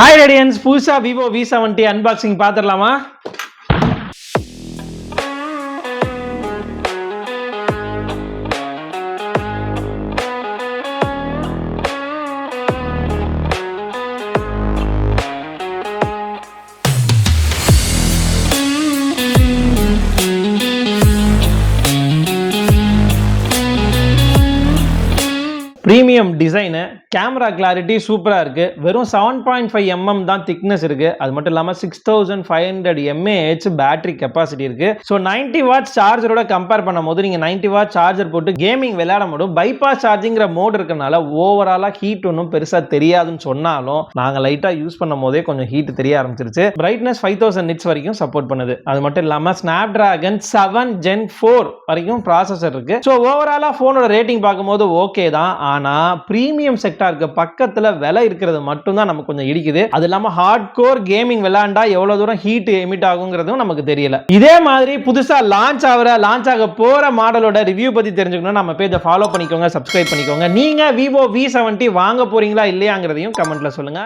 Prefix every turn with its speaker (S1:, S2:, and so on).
S1: Hi Radiance, புதுசா Vivo V70 unboxing பாத்துடலாமா? Premium design, camera clarity சூப்பராக இருக்குது. வெறும் 7.5 mm தான் திக்னஸ் இருக்குது. அது மட்டும் இல்லாமல் 6500 mAh பேட்டரி கெப்பாசிட்டி இருக்குது. ஸோ 90 வாட்ஸ் சார்ஜரோட கம்பேர் பண்ணும் போது நீங்கள் 90 வாட் சார்ஜர் போட்டு கேமிங் விளையாட முடியும். பைபாஸ் சார்ஜிங்கிற மோட் இருக்கனால ஓவராலாக ஹீட் ஒன்றும் பெருசாக தெரியாதுன்னு சொன்னாலும் நாங்கள் லைட்டாக யூஸ் பண்ணும் போதே கொஞ்சம் ஹீட் தெரிய ஆரம்பிச்சிருச்சு. பிரைட்னஸ் 5000 nits வரைக்கும் சப்போர்ட் பண்ணுது. அது மட்டும் இல்லாமல் ஸ்னாப்டிராகன் 7 Gen 4 வரைக்கும் ப்ராசஸர் இருக்குது. ஸோ ஓவராலாக ஃபோனோட ரேட்டிங் பார்க்கும்போது ஓகே தான். ஆனால் ப்ரீமியம் செக்டாருக்கு பக்கத்தில் விலை இருக்கிறது மட்டும்தான் நமக்கு கொஞ்சம் இடிக்குது. அது இல்லாமல் ஹார்ட் கோர் கேமிங் விளையாண்டா எவ்வளோ தூரம் ஹீட் எமிட் ஆகுங்கிறதும் நமக்கு தெரியல. இதே மாதிரி புதுசாக லான்ச் ஆக போகிற மாடலோட ரிவ்யூ பற்றி தெரிஞ்சுக்கணும் நம்ம பேஜை ஃபாலோ பண்ணிக்கோங்க, சப்ஸ்கிரைப் பண்ணிக்கோங்க. நீங்கள் Vivo V70 வாங்க போறீங்களா இல்லையாங்கிறதையும் கமெண்ட்ல சொல்லுங்க.